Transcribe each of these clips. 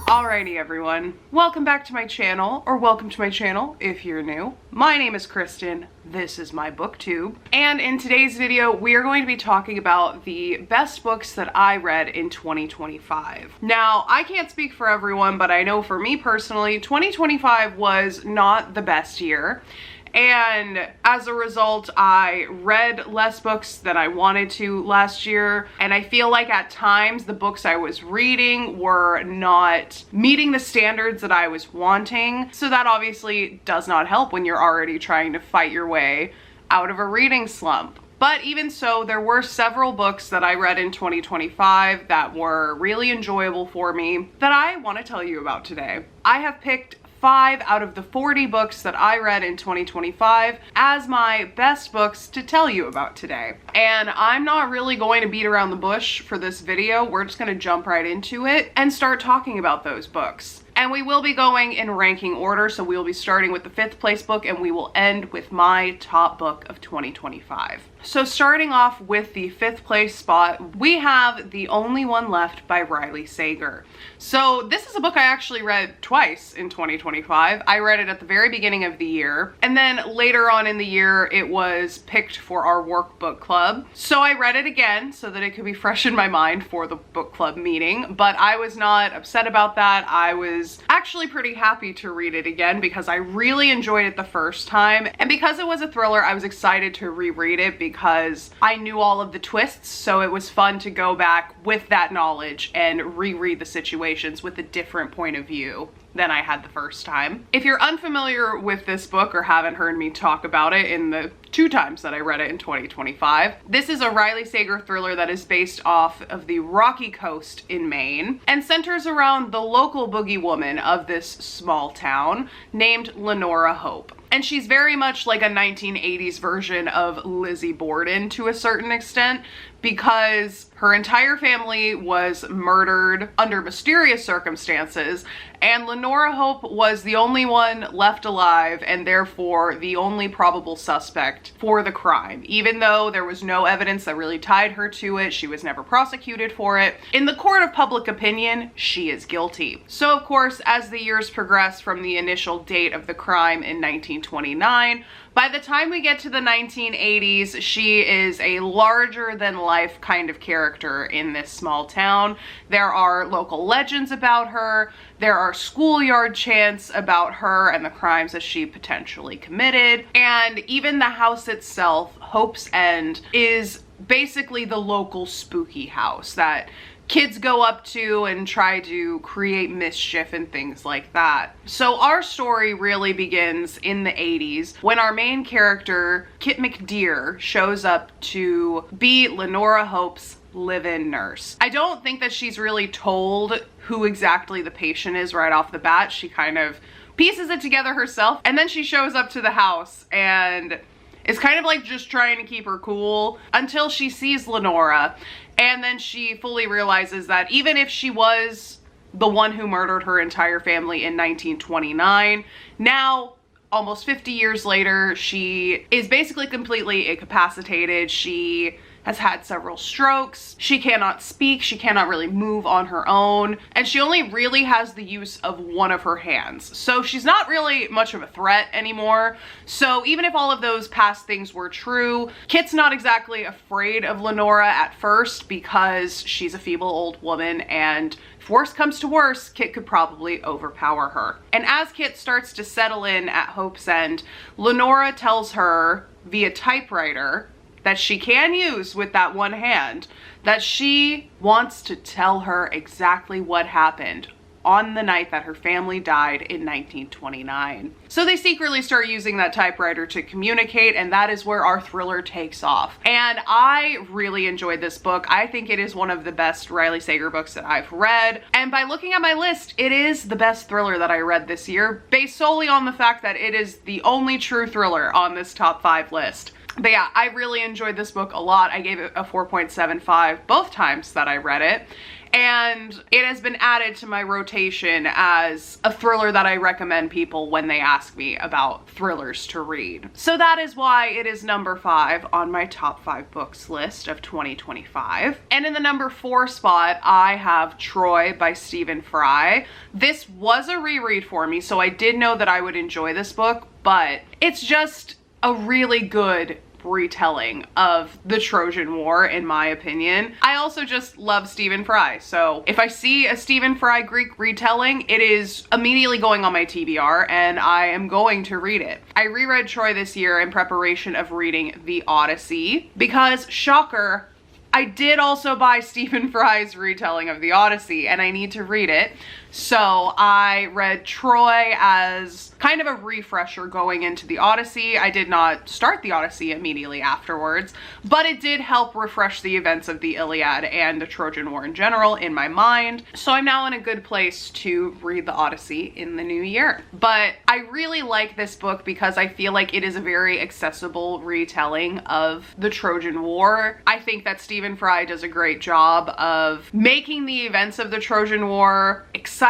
Alrighty everyone, welcome back to my channel, or welcome to my channel if you're new. My name is Kristin, this is my booktube, and in today's video we are going to be talking about the best books that I read in 2025. Now, I can't speak for everyone, but I know for me personally, 2025 was not the best year. And as a result, I read less books than I wanted to last year. And I feel like at times the books I was reading were not meeting the standards that I was wanting. So that obviously does not help when you're already trying to fight your way out of a reading slump. But even so, there were several books that I read in 2025 that were really enjoyable for me that I want to tell you about today. I have picked 5 out of the 40 books that I read in 2025 as my best books to tell you about today. And I'm not really going to beat around the bush for this video. We're just going to jump right into it and start talking about those books. And we will be going in ranking order, so we will be starting with the 5th place book and we will end with my top book of 2025. So starting off with the 5th place spot, we have The Only One Left by Riley Sager. So this is a book I actually read twice in 2025. I read it at the very beginning of the year, and then later on in the year it was picked for our workbook club. So I read it again so that it could be fresh in my mind for the book club meeting, but I was not upset about that. I was actually pretty happy to read it again because I really enjoyed it the first time, and because it was a thriller, I was excited to reread it because I knew all of the twists, so it was fun to go back with that knowledge and reread the situations with a different point of view than I had the first time. If you're unfamiliar with this book or haven't heard me talk about it in the 2 times that I read it in 2025, this is a Riley Sager thriller that is based off of the Rocky Coast in Maine and centers around the local boogie woman of this small town named Lenora Hope. And she's very much like a 1980s version of Lizzie Borden to a certain extent, because her entire family was murdered under mysterious circumstances, and Lenora Hope was the only one left alive and therefore the only probable suspect for the crime. Even though there was no evidence that really tied her to it, she was never prosecuted for it. In the court of public opinion, she is guilty. So of course, as the years progress from the initial date of the crime in 1929, by the time we get to the 1980s, she is a larger-than-life kind of character in this small town. There are local legends about her, there are schoolyard chants about her and the crimes that she potentially committed, and even the house itself, Hope's End, is basically the local spooky house that kids go up to and try to create mischief and things like that. So our story really begins in the 80s when our main character, Kit McDeer, shows up to be Lenora Hope's live-in nurse. I don't think that she's really told who exactly the patient is right off the bat. She kind of pieces it together herself, and then she shows up to the house and is kind of like just trying to keep her cool until she sees Lenora. And then she fully realizes that even if she was the one who murdered her entire family in 1929, now, almost 50 years later, she is basically completely incapacitated. She has had several strokes. She cannot speak. She cannot really move on her own. And she only really has the use of one of her hands. So she's not really much of a threat anymore. So even if all of those past things were true, Kit's not exactly afraid of Lenora at first because she's a feeble old woman, and if worse comes to worse, Kit could probably overpower her. And as Kit starts to settle in at Hope's End, Lenora tells her via typewriter that she can use with that one hand, that she wants to tell her exactly what happened on the night that her family died in 1929. So they secretly start using that typewriter to communicate, and that is where our thriller takes off. And I really enjoyed this book. I think it is one of the best Riley Sager books that I've read. And by looking at my list, it is the best thriller that I read this year, based solely on the fact that it is the only true thriller on this top 5 list. But yeah, I really enjoyed this book a lot. I gave it a 4.75 both times that I read it. and it has been added to my rotation as a thriller that I recommend people when they ask me about thrillers to read. So that is why it is number 5 on my top 5 books list of 2025. And in the number 4 spot, I have Troy by Stephen Fry. This was a reread for me, so I did know that I would enjoy this book, but it's just a really good retelling of the Trojan War, in my opinion. I also just love Stephen Fry, so if I see a Stephen Fry Greek retelling, it is immediately going on my TBR and I am going to read it. I reread Troy this year in preparation of reading The Odyssey because, shocker, I did also buy Stephen Fry's retelling of The Odyssey and I need to read it. So I read Troy as kind of a refresher going into The Odyssey. I did not start The Odyssey immediately afterwards, but it did help refresh the events of the Iliad and the Trojan War in general in my mind. So I'm now in a good place to read The Odyssey in the new year. But I really like this book because I feel like it is a very accessible retelling of the Trojan War. I think that Stephen Fry does a great job of making the events of the Trojan War exciting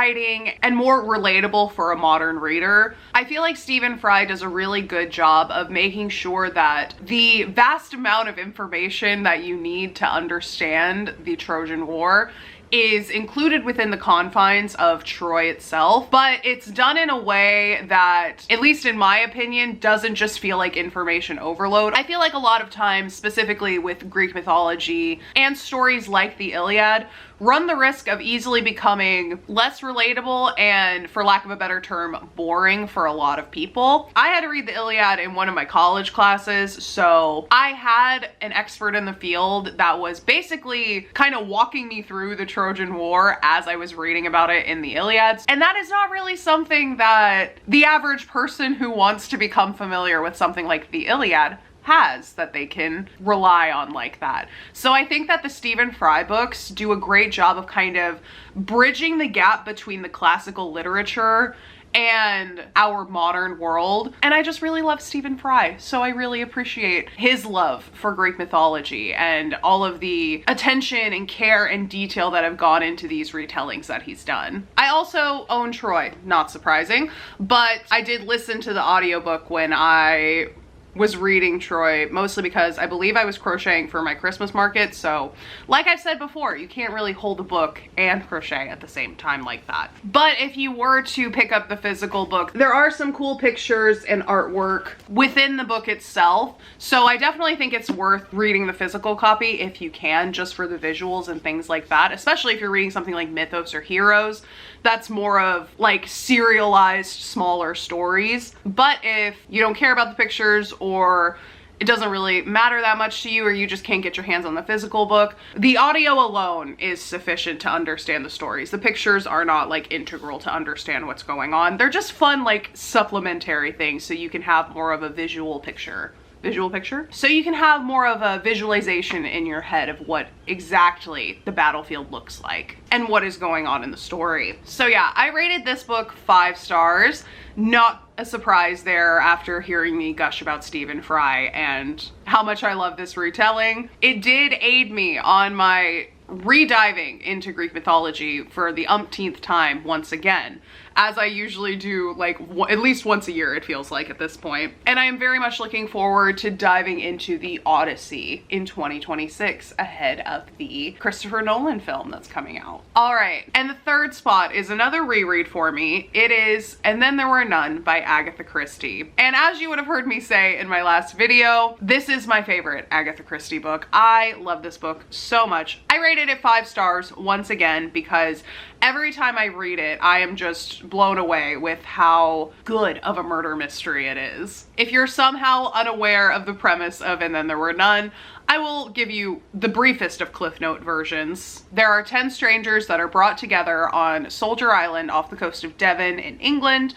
and more relatable for a modern reader. I feel like Stephen Fry does a really good job of making sure that the vast amount of information that you need to understand the Trojan War is included within the confines of Troy itself, but it's done in a way that, at least in my opinion, doesn't just feel like information overload. I feel like a lot of times, specifically with Greek mythology and stories like the Iliad, run the risk of easily becoming less relatable and, for lack of a better term, boring for a lot of people. I had to read the Iliad in one of my college classes, so I had an expert in the field that was basically kind of walking me through the Trojan War as I was reading about it in the Iliad. And that is not really something that the average person who wants to become familiar with something like the Iliad has, that they can rely on like that. So I think that the Stephen Fry books do a great job of kind of bridging the gap between the classical literature and our modern world. And I just really love Stephen Fry, so I really appreciate his love for Greek mythology and all of the attention and care and detail that have gone into these retellings that he's done. I also own Troy, not surprising, but I did listen to the audiobook when I was reading Troy, mostly because I believe I was crocheting for my Christmas market. So like I've said before, you can't really hold a book and crochet at the same time like that. But if you were to pick up the physical book, there are some cool pictures and artwork within the book itself. So I definitely think it's worth reading the physical copy if you can, just for the visuals and things like that, especially if you're reading something like Mythos or Heroes. That's more of like serialized smaller stories. But if you don't care about the pictures, or it doesn't really matter that much to you, or you just can't get your hands on the physical book, the audio alone is sufficient to understand the stories. The pictures are not like integral to understand what's going on. They're just fun, like supplementary things, so you can have more of a visual picture. So you can have more of a visualization in your head of what exactly the battlefield looks like and what is going on in the story. So yeah, I rated this book 5 stars. Not a surprise there after hearing me gush about Stephen Fry and how much I love this retelling. It did aid me on my re-diving into Greek mythology for the umpteenth time once again, as I usually do, like at least once a year it feels like at this point. And I am very much looking forward to diving into The Odyssey in 2026 ahead of the Christopher Nolan film that's coming out. All right, and the third spot is another reread for me. It is And Then There Were None by Agatha Christie. And as you would have heard me say in my last video, this is my favorite Agatha Christie book. I love this book so much. I rated it 5 stars once again because every time I read it, I am just blown away with how good of a murder mystery it is. If you're somehow unaware of the premise of And Then There Were None, I will give you the briefest of Cliff Note versions. There are 10 strangers that are brought together on Soldier Island off the coast of Devon in England,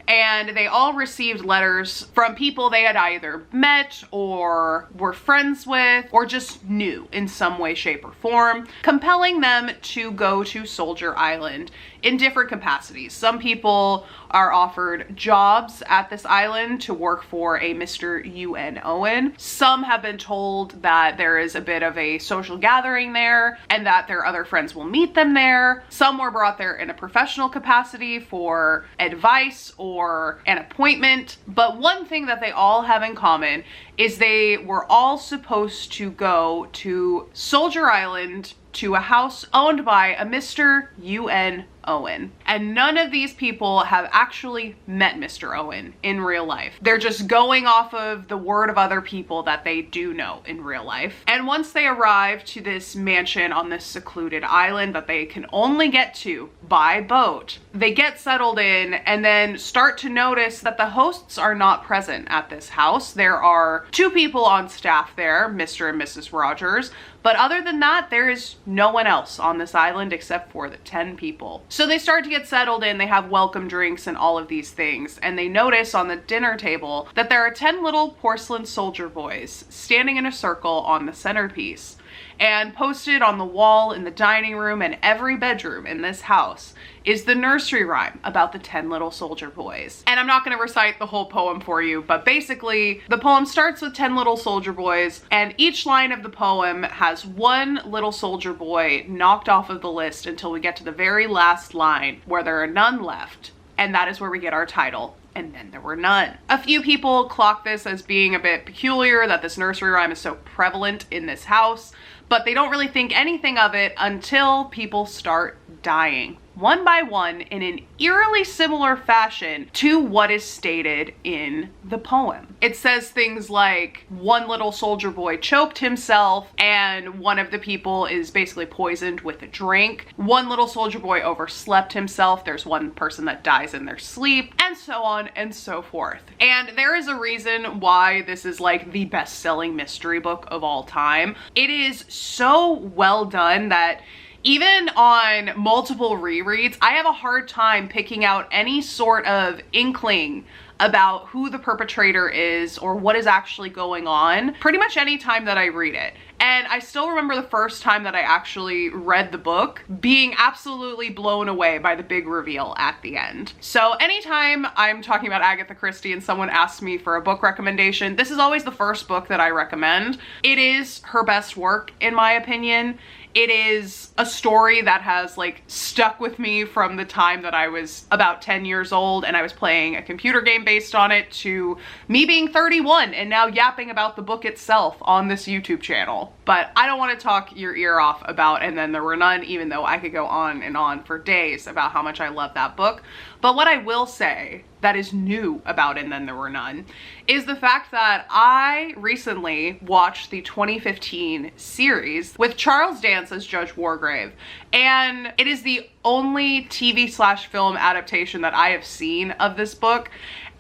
and they all received letters from people they had either met or were friends with or just knew in some way, shape, or form, compelling them to go to Soldier Island in different capacities. Some people are offered jobs at this island to work for a Mr. UN Owen. Some have been told that there is a bit of a social gathering there and that their other friends will meet them there. Some were brought there in a professional capacity for advice or an appointment. But one thing that they all have in common is they were all supposed to go to Soldier Island to a house owned by a Mr. UN Owen. And none of these people have actually met Mr. Owen in real life. They're just going off of the word of other people that they do know in real life. And once they arrive to this mansion on this secluded island that they can only get to by boat, they get settled in and then start to notice that the hosts are not present at this house. There are 2 people on staff there, Mr. and Mrs. Rogers, but other than that, there is no one else on this island except for the 10 people. So they start to get settled in, they have welcome drinks and all of these things, and they notice on the dinner table that there are 10 little porcelain soldier boys standing in a circle on the centerpiece. And posted on the wall in the dining room and every bedroom in this house is the nursery rhyme about the 10 little soldier boys. And I'm not going to recite the whole poem for you, but basically the poem starts with 10 little soldier boys, and each line of the poem has one little soldier boy knocked off of the list until we get to the very last line where there are none left. And that is where we get our title. And then there were none. A few people clock this as being a bit peculiar that this nursery rhyme is so prevalent in this house, but they don't really think anything of it until people start dying, one by one, in an eerily similar fashion to what is stated in the poem. It says things like one little soldier boy choked himself and one of the people is basically poisoned with a drink. One little soldier boy overslept himself. There's one person that dies in their sleep, and so on and so forth. And there is a reason why this is like the best-selling mystery book of all time. It is so well done that even on multiple rereads, I have a hard time picking out any sort of inkling about who the perpetrator is or what is actually going on pretty much any time that I read it. And I still remember the first time that I actually read the book being absolutely blown away by the big reveal at the end. So anytime I'm talking about Agatha Christie and someone asks me for a book recommendation, this is always the first book that I recommend. It is her best work, in my opinion. It is a story that has like stuck with me from the time that I was about 10 years old and I was playing a computer game based on it to me being 31 and now yapping about the book itself on this YouTube channel. But I don't want to talk your ear off about And Then There Were None, even though I could go on and on for days about how much I love that book. But what I will say that is new about And Then There Were None is the fact that I recently watched the 2015 series with Charles Dance as Judge Wargrave, and it is the only TV/film adaptation that I have seen of this book,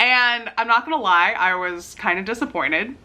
and I'm not gonna lie, I was kind of disappointed.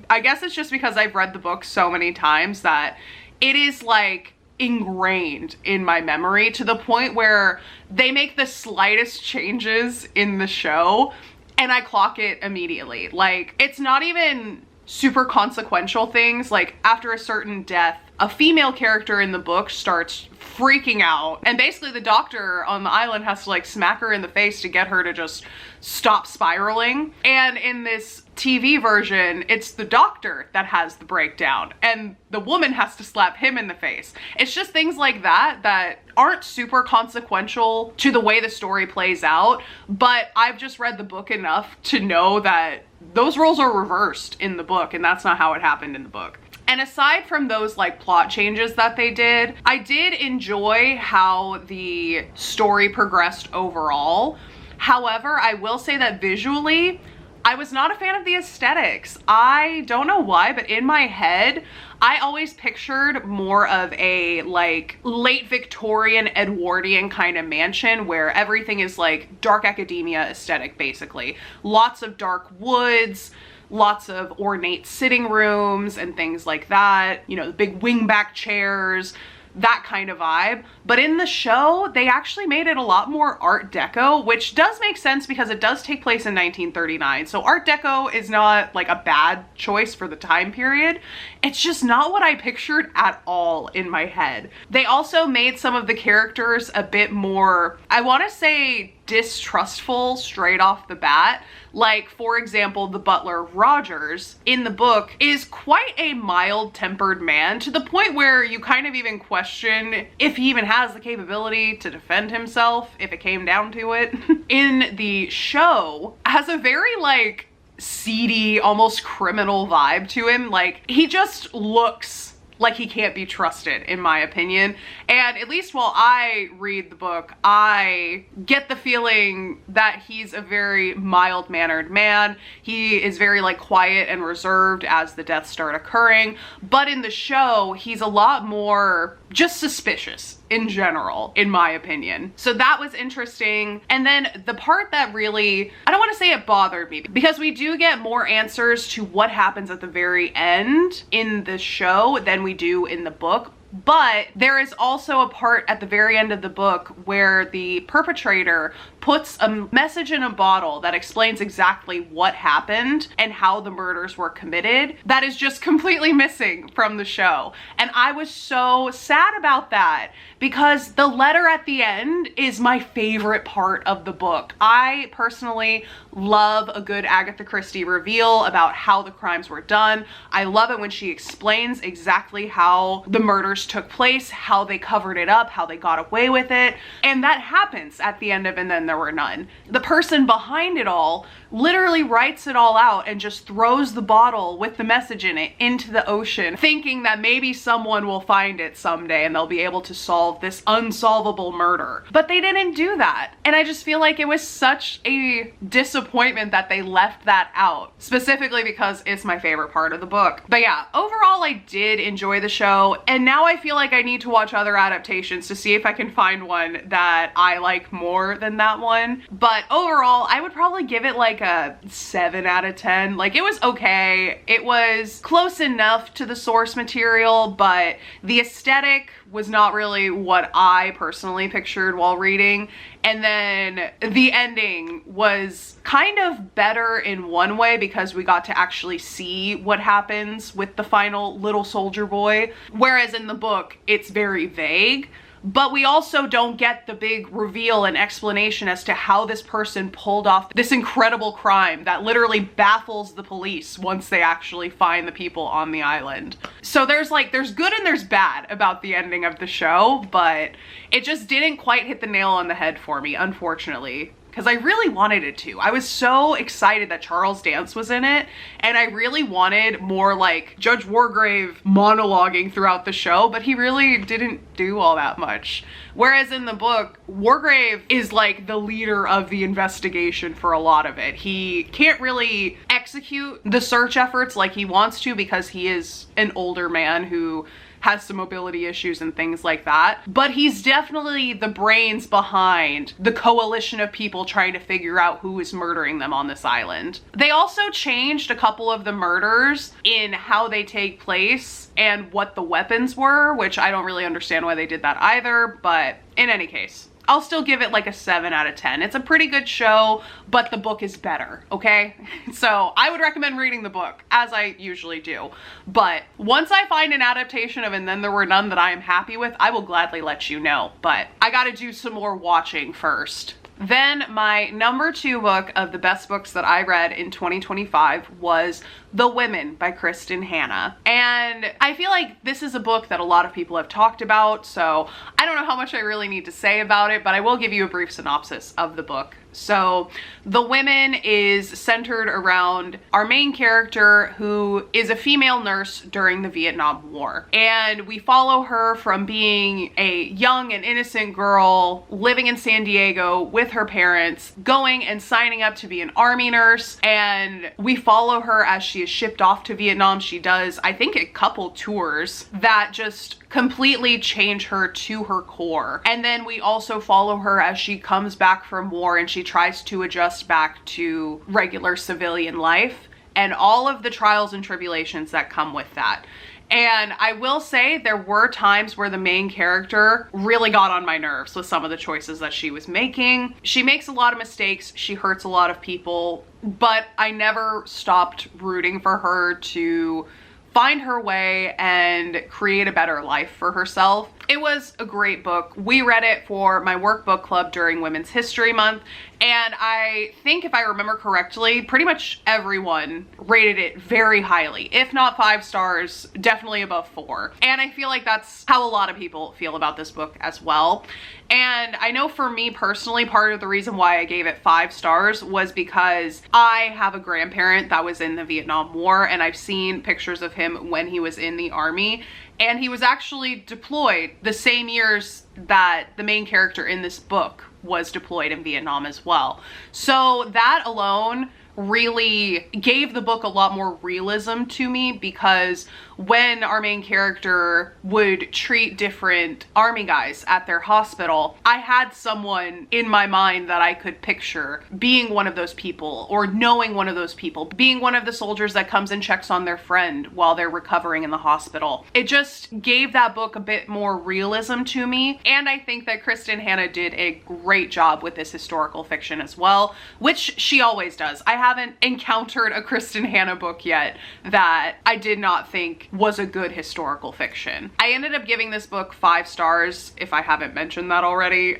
I guess it's just because I've read the book so many times that it is like ingrained in my memory to the point where they make the slightest changes in the show and I clock it immediately. Like, it's not even super consequential things. Like, after a certain death, a female character in the book starts freaking out, and basically the doctor on the island has to like smack her in the face to get her to just stop spiraling. And in this TV version, it's the doctor that has the breakdown and the woman has to slap him in the face. It's just things like that that aren't super consequential to the way the story plays out, but I've just read the book enough to know that those roles are reversed in the book, and that's not how it happened in the book. And aside from those like plot changes that they did, I did enjoy how the story progressed overall. However, I will say that visually, I was not a fan of the aesthetics. I don't know why, but in my head, I always pictured more of a like late Victorian Edwardian kind of mansion where everything is like dark academia aesthetic, basically. Lots of dark woods, lots of ornate sitting rooms and things like that. You know, the big wingback chairs, that kind of vibe. But in the show, they actually made it a lot more Art Deco, which does make sense because it does take place in 1939. So Art Deco is not like a bad choice for the time period. It's just not what I pictured at all in my head. They also made some of the characters a bit more, I want to say, distrustful straight off the bat. Like, for example, the butler Rogers in the book is quite a mild-tempered man, to the point where you kind of even question if he even has the capability to defend himself if it came down to it. In the show, has a very like seedy, almost criminal vibe to him. Like, he just looks like he can't be trusted, in my opinion. And at least while I read the book, I get the feeling that he's a very mild-mannered man. He is very like quiet and reserved as the deaths start occurring. But in the show, he's a lot more just suspicious in general, in my opinion. So that was interesting. And then the part that really, I don't want to say it bothered me, because we do get more answers to what happens at the very end in the show than we do in the book. But there is also a part at the very end of the book where the perpetrator puts a message in a bottle that explains exactly what happened and how the murders were committed. That is just completely missing from the show. And I was so sad about that, because the letter at the end is my favorite part of the book. I personally love a good Agatha Christie reveal about how the crimes were done. I love it when she explains exactly how the murders took place, how they covered it up, how they got away with it. And that happens at the end of And Then There Were None. The person behind it all literally writes it all out and just throws the bottle with the message in it into the ocean, thinking that maybe someone will find it someday and they'll be able to solve this unsolvable murder. But they didn't do that. And I just feel like it was such a disappointment that they left that out, specifically because it's my favorite part of the book. But yeah, overall I did enjoy the show, and now I feel like I need to watch other adaptations to see if I can find one that I like more than that one. But overall, I would probably give it like a 7 out of 10. Like, it was okay. It was close enough to the source material, but the aesthetic was not really what I personally pictured while reading. And then the ending was kind of better in one way, because we got to actually see what happens with the final little soldier boy. Whereas in the book, it's very vague. But we also don't get the big reveal and explanation as to how this person pulled off this incredible crime that literally baffles the police once they actually find the people on the island. So there's good and there's bad about the ending of the show, but it just didn't quite hit the nail on the head for me, unfortunately, because I really wanted it to. I was so excited that Charles Dance was in it, and I really wanted more like Judge Wargrave monologuing throughout the show, but he really didn't do all that much. Whereas in the book, Wargrave is like the leader of the investigation for a lot of it. He can't really execute the search efforts like he wants to, because he is an older man who has some mobility issues and things like that. But he's definitely the brains behind the coalition of people trying to figure out who is murdering them on this island. They also changed a couple of the murders in how they take place and what the weapons were, which I don't really understand why they did that either, but in any case, I'll still give it like a 7 out of 10. It's a pretty good show, but the book is better, okay? So I would recommend reading the book, as I usually do. But once I find an adaptation of And Then There Were None that I am happy with, I will gladly let you know. But I gotta do some more watching first. Then my number 2 book of the best books that I read in 2025 was The Women by Kristin Hannah. And I feel like this is a book that a lot of people have talked about, so I don't know how much I really need to say about it, but I will give you a brief synopsis of the book. So The Women is centered around our main character, who is a female nurse during the Vietnam War. And we follow her from being a young and innocent girl living in San Diego with her parents, going and signing up to be an army nurse. And we follow her as she is shipped off to Vietnam. She does, I think, a couple tours that just completely change her to her core. And then we also follow her as she comes back from war and she tries to adjust back to regular civilian life and all of the trials and tribulations that come with that. And I will say there were times where the main character really got on my nerves with some of the choices that she was making. She makes a lot of mistakes, she hurts a lot of people, but I never stopped rooting for her to find her way and create a better life for herself. It was a great book. We read it for my workbook club during Women's History Month, and I think if I remember correctly, pretty much everyone rated it very highly. If not 5 stars, definitely above 4. And I feel like that's how a lot of people feel about this book as well. And I know for me personally, part of the reason why I gave it 5 stars was because I have a grandparent that was in the Vietnam War, and I've seen pictures of him when he was in the army. And he was actually deployed the same years that the main character in this book was deployed in Vietnam as well. So that alone really gave the book a lot more realism to me, because when our main character would treat different army guys at their hospital, I had someone in my mind that I could picture being one of those people, or knowing one of those people, being one of the soldiers that comes and checks on their friend while they're recovering in the hospital. It just gave that book a bit more realism to me, and I think that Kristin Hannah did a great job with this historical fiction as well, which she always does. I haven't encountered a Kristin Hannah book yet that I did not think was a good historical fiction. I ended up giving this book 5 stars, if I haven't mentioned that already.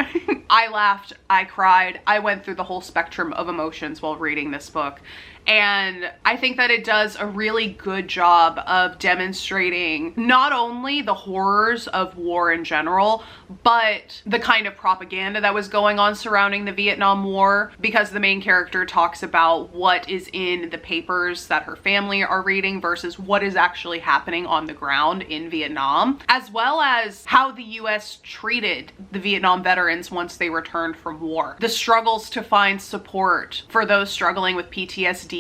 I laughed, I cried, I went through the whole spectrum of emotions while reading this book. And I think that it does a really good job of demonstrating not only the horrors of war in general, but the kind of propaganda that was going on surrounding the Vietnam War, because the main character talks about what is in the papers that her family are reading versus what is actually happening on the ground in Vietnam, as well as how the US treated the Vietnam veterans once they returned from war. The struggles to find support for those struggling with PTSD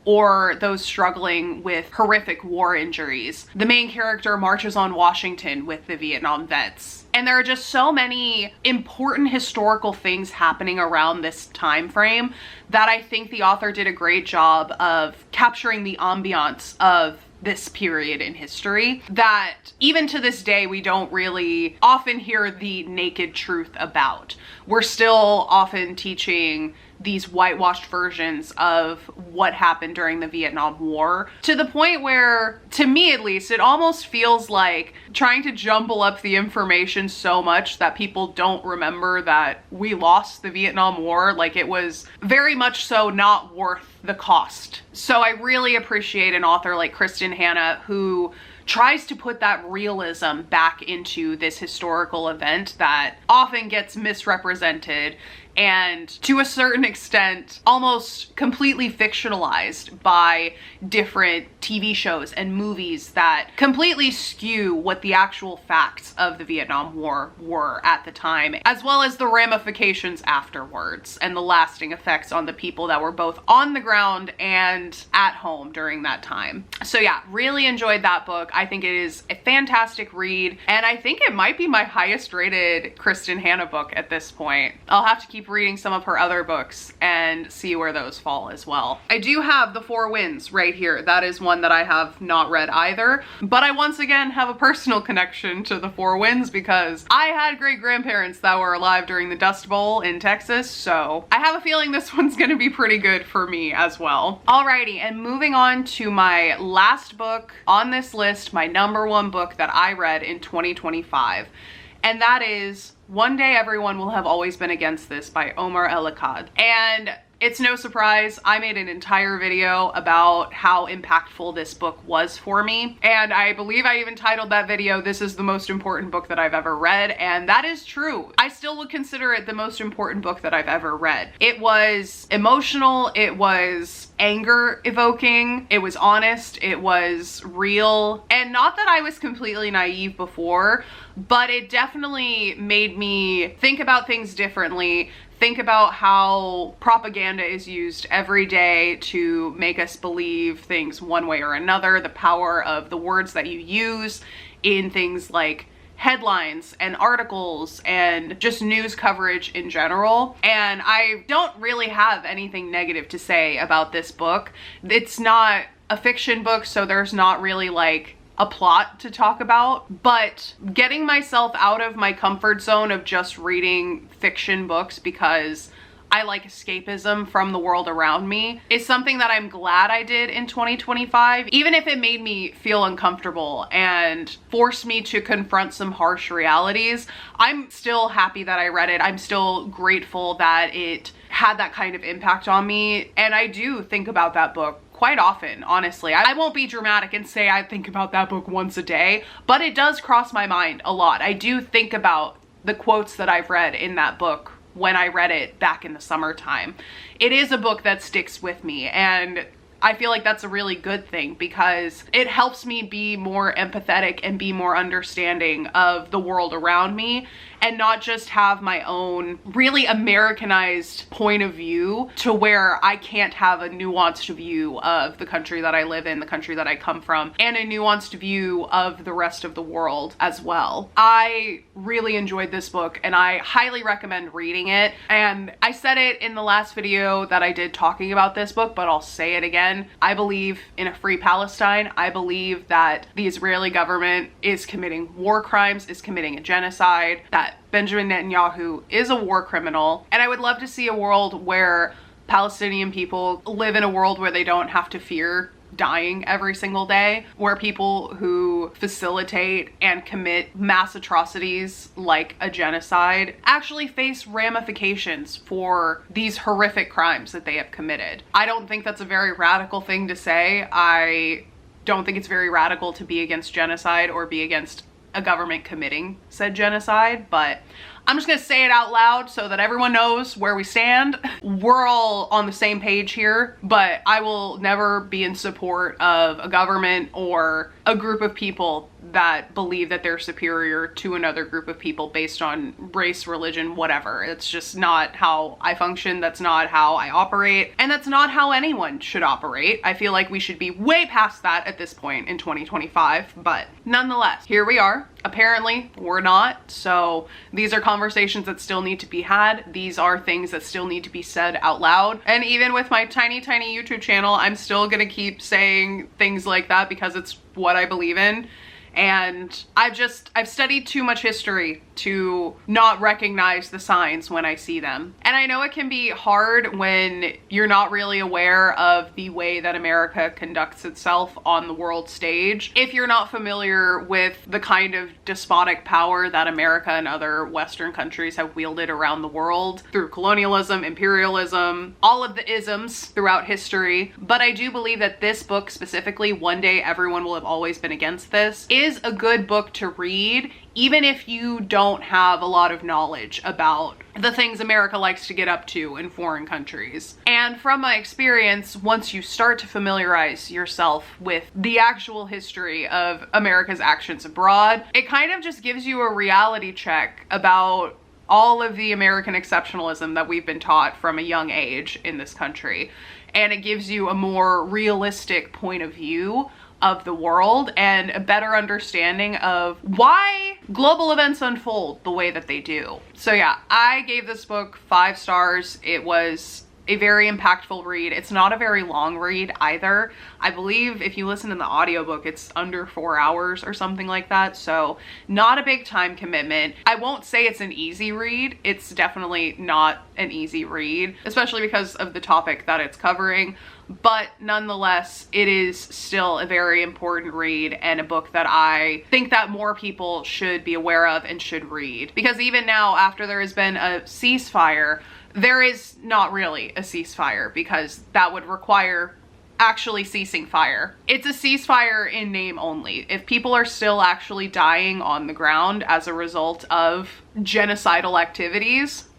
or those struggling with horrific war injuries. The main character marches on Washington with the Vietnam vets. And there are just so many important historical things happening around this time frame that I think the author did a great job of capturing the ambiance of this period in history that even to this day we don't really often hear the naked truth about. We're still often teaching these whitewashed versions of what happened during the Vietnam War, to the point where, to me at least, it almost feels like trying to jumble up the information so much that people don't remember that we lost the Vietnam War. Like, it was very much so not worth the cost. So I really appreciate an author like Kristin Hannah who tries to put that realism back into this historical event that often gets misrepresented and, to a certain extent, almost completely fictionalized by different TV shows and movies that completely skew what the actual facts of the Vietnam War were at the time, as well as the ramifications afterwards and the lasting effects on the people that were both on the ground and at home during that time. So yeah, really enjoyed that book. I think it is a fantastic read, and I think it might be my highest rated Kristin Hannah book at this point. I'll have to keep reading some of her other books and see where those fall as well. I do have The Four Winds right here. That is one that I have not read either, but I once again have a personal connection to The Four Winds because I had great grandparents that were alive during the Dust Bowl in Texas, so I have a feeling this one's gonna be pretty good for me as well. Alrighty, and moving on to my last book on this list, my #1 book that I read in 2025, and that is One Day Everyone Will Have Always Been Against This by Omar Akkad. And it's no surprise, I made an entire video about how impactful this book was for me. And I believe I even titled that video, "This is the most important book that I've ever read." And that is true. I still would consider it the most important book that I've ever read. It was emotional, it was anger evoking, it was honest, it was real. And not that I was completely naive before, but it definitely made me think about things differently, think about how propaganda is used every day to make us believe things one way or another, the power of the words that you use in things like headlines and articles and just news coverage in general. And I don't really have anything negative to say about this book. It's not a fiction book, so there's not really like a plot to talk about, but getting myself out of my comfort zone of just reading fiction books because I like escapism from the world around me is something that I'm glad I did in 2025, even if it made me feel uncomfortable and forced me to confront some harsh realities. I'm still happy that I read it. I'm still grateful that it had that kind of impact on me, and I do think about that book quite often, honestly. I won't be dramatic and say I think about that book once a day, but it does cross my mind a lot. I do think about the quotes that I've read in that book when I read it back in the summertime. It is a book that sticks with me, and I feel like that's a really good thing because it helps me be more empathetic and be more understanding of the world around me and not just have my own really Americanized point of view to where I can't have a nuanced view of the country that I live in, the country that I come from, and a nuanced view of the rest of the world as well. I really enjoyed this book and I highly recommend reading it. And I said it in the last video that I did talking about this book, but I'll say it again. I believe in a free Palestine. I believe that the Israeli government is committing war crimes, is committing a genocide, that Benjamin Netanyahu is a war criminal, and I would love to see a world where Palestinian people live in a world where they don't have to fear dying every single day, where people who facilitate and commit mass atrocities like a genocide actually face ramifications for these horrific crimes that they have committed. I don't think that's a very radical thing to say. I don't think it's very radical to be against genocide or be against a government committing said genocide, but I'm just gonna say it out loud so that everyone knows where we stand. We're all on the same page here, but I will never be in support of a government or a group of people that believe that they're superior to another group of people based on race, religion, whatever. It's just not how I function. That's not how I operate. And that's not how anyone should operate. I feel like we should be way past that at this point in 2025, but nonetheless, here we are. Apparently we're not. So these are conversations that still need to be had. These are things that still need to be said out loud. And even with my tiny YouTube channel, I'm still gonna keep saying things like that because it's what I believe in. And I've studied too much history to not recognize the signs when I see them. And I know it can be hard when you're not really aware of the way that America conducts itself on the world stage. If you're not familiar with the kind of despotic power that America and other Western countries have wielded around the world through colonialism, imperialism, all of the isms throughout history. But I do believe that this book specifically, One Day Everyone Will Have Always Been Against This, is a good book to read, even if you don't have a lot of knowledge about the things America likes to get up to in foreign countries. And from my experience, once you start to familiarize yourself with the actual history of America's actions abroad, it kind of just gives you a reality check about all of the American exceptionalism that we've been taught from a young age in this country. And it gives you a more realistic point of view of the world and a better understanding of why global events unfold the way that they do. So yeah, I gave this book 5 stars. It was a very impactful read. It's not a very long read either. I believe if you listen to the audiobook, it's under 4 hours or something like that. So not a big time commitment. I won't say it's an easy read. It's definitely not an easy read, especially because of the topic that it's covering. But nonetheless, it is still a very important read and a book that I think that more people should be aware of and should read. Because even now, after there has been a ceasefire, there is not really a ceasefire because that would require actually ceasing fire. It's a ceasefire in name only. If people are still actually dying on the ground as a result of genocidal activities,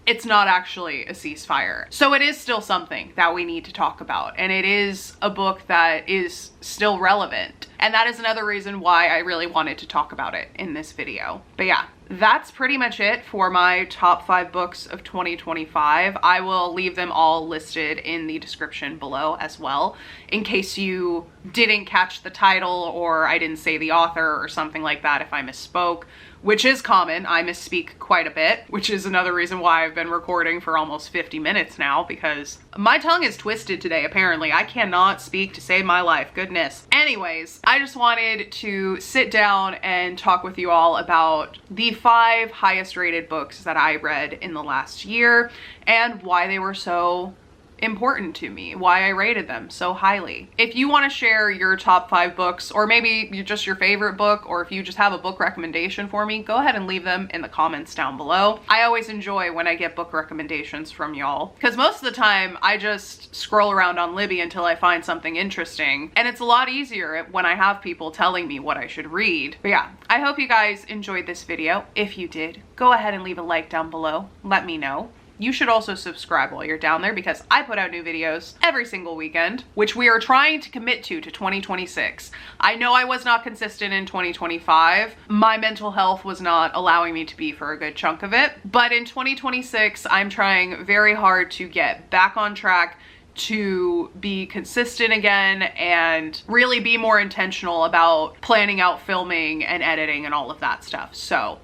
it's not actually a ceasefire. So it is still something that we need to talk about, and it is a book that is still relevant. And that is another reason why I really wanted to talk about it in this video. But yeah, that's pretty much it for my top 5 books of 2025. I will leave them all listed in the description below as well, in case you didn't catch the title or I didn't say the author or something like that if I misspoke. which is common. I misspeak quite a bit, which is another reason why I've been recording for almost 50 minutes now, because my tongue is twisted today, apparently. I cannot speak to save my life, goodness. Anyways, I just wanted to sit down and talk with you all about the 5 highest rated books that I read in the last year and why they were so important to me, why I rated them so highly. If you want to share your top 5 books, or maybe just your favorite book, or if you just have a book recommendation for me, go ahead and leave them in the comments down below. I always enjoy when I get book recommendations from y'all, because most of the time I just scroll around on Libby until I find something interesting, and it's a lot easier when I have people telling me what I should read. But yeah, I hope you guys enjoyed this video. If you did, go ahead and leave a like down below. Let me know. You should also subscribe while you're down there, because I put out new videos every single weekend, which we are trying to commit to 2026. I know I was not consistent in 2025. My mental health was not allowing me to be for a good chunk of it. But in 2026, I'm trying very hard to get back on track, to be consistent again, and really be more intentional about planning out filming and editing and all of that stuff. So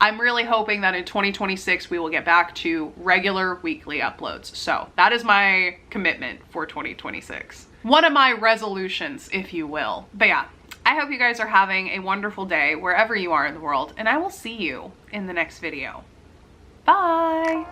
I'm really hoping that in 2026 we will get back to regular weekly uploads. So that is my commitment for 2026. One of my resolutions, if you will. But yeah, I hope you guys are having a wonderful day wherever you are in the world, and I will see you in the next video. Bye!